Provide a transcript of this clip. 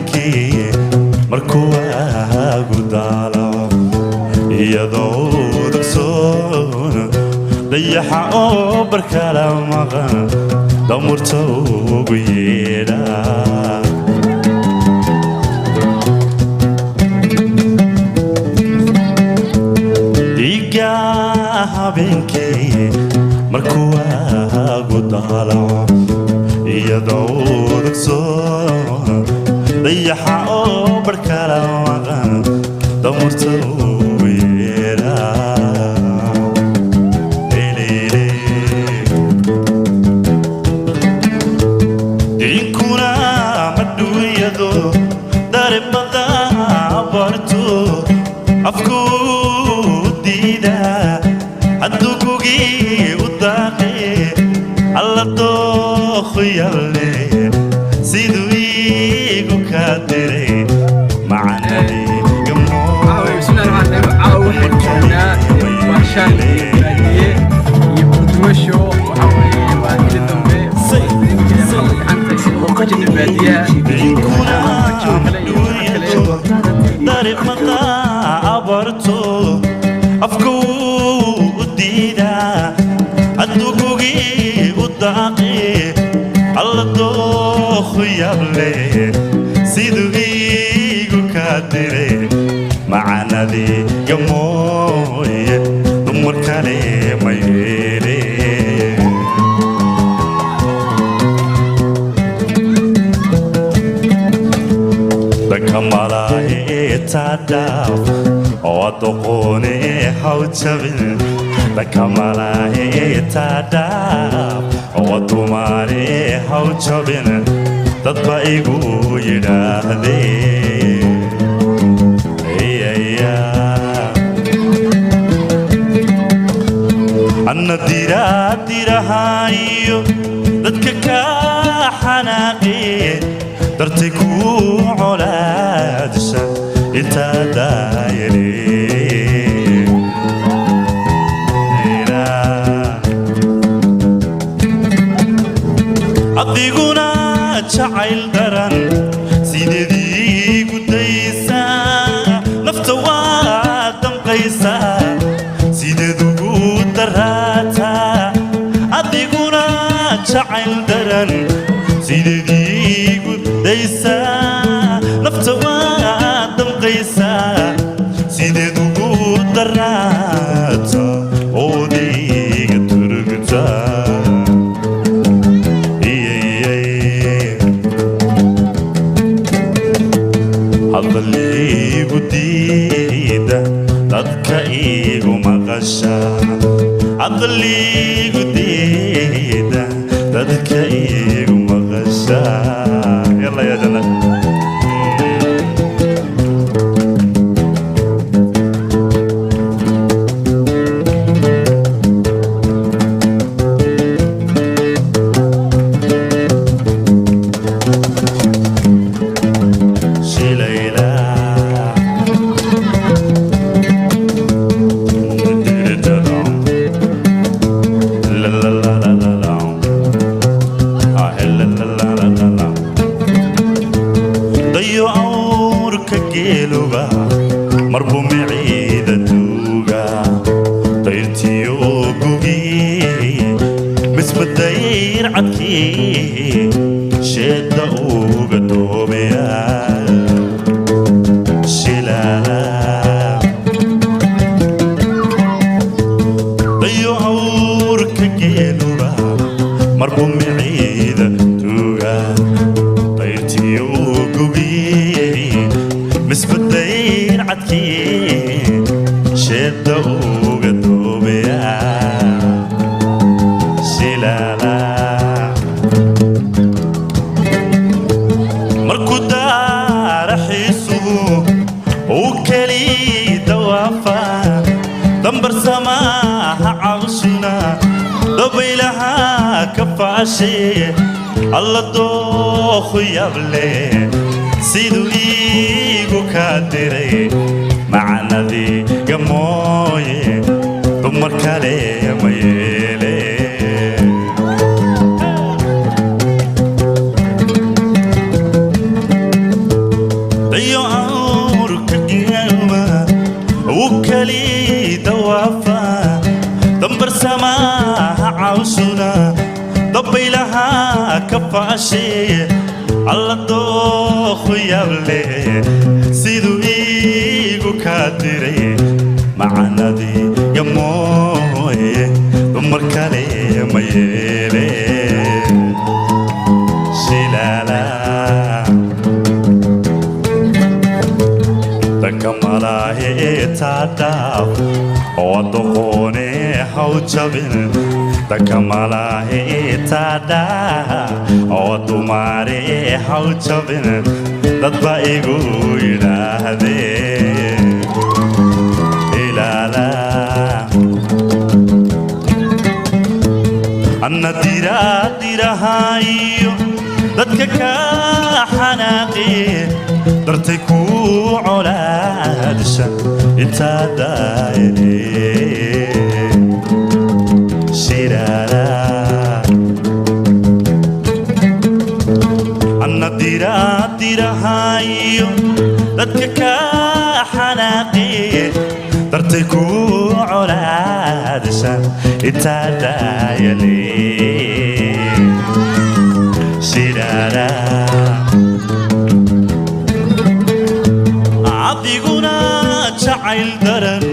habeenkii markuu waagu daalaco iyadoo dugsoon dayaxa oo barkala maqan damurta ugu yeedha dhiiga habeenkii markuu waagu daalaco iyadoo dugsoon dayaxa oo barkala maqan damurta ugu yeedha diinkuna madhuuyado daribada barto afkuu diida haddugugii u daaqe alla dookhu yalle siduu iigu kaa diray macanadayga daribada abarto afkuu u diida haddugugii u daaqe alla dookhu yalle siduu iigu kaa diray macanadayga mooye dumar kale ma yeele dakamalahe tadaaf oo doqone haw jabin dakamalahe tadaaf oo dumare haw jabin dadba igu yidhaahdee anna dirahayo dadka kaa xanaaqee dartay kuu colaadisha intaa daayare adiguna jacayl daran sideedii gudaysaa nafta waa damqaysaa sideed ugu daraataa adiguna jacayl daran sideedii gudaysaa nafta waa damqaysaa sideed ugu daraataa oodiga turugtaa hadaliigu diida dadka iigu maqasha hadaliigu diida dadka iigu maqasha yalla ya jannat marbu miciida duuga dayrtiyo gugii misbadayr cadkii sheedda uga doobeya shilaala dayo awrka geeluba marbu miciida duuga dayrtiyo gugii misbadayr cadkii sheedda uga doobeya shilaala markuu daaraxiisu uu keli dawaafa dambar samaaha cawshuna dabaylaha ka faashe alla dookhu yable siduu iigu kaa diray macanadayga mooye dumar kale ma yeele فاشي الله دوخ يبلي سيدو إيغو كادري معنا دي يموي دمر كالي ميلي شلالا دكمالاهي تاداف ودقوني حوجبين دكمالاهي تاداف ودماري حوجبين دادبا إيغو يلاهدي إلالا أنا ديرا ديرا هايو دادك كاحناقي درتكو علادشا إتا دايني شرالا أنا ديرا ديرا هايو دادك كاحناقي درتكو علادشا إتا دايني شرالا عبديقنا جعيل درن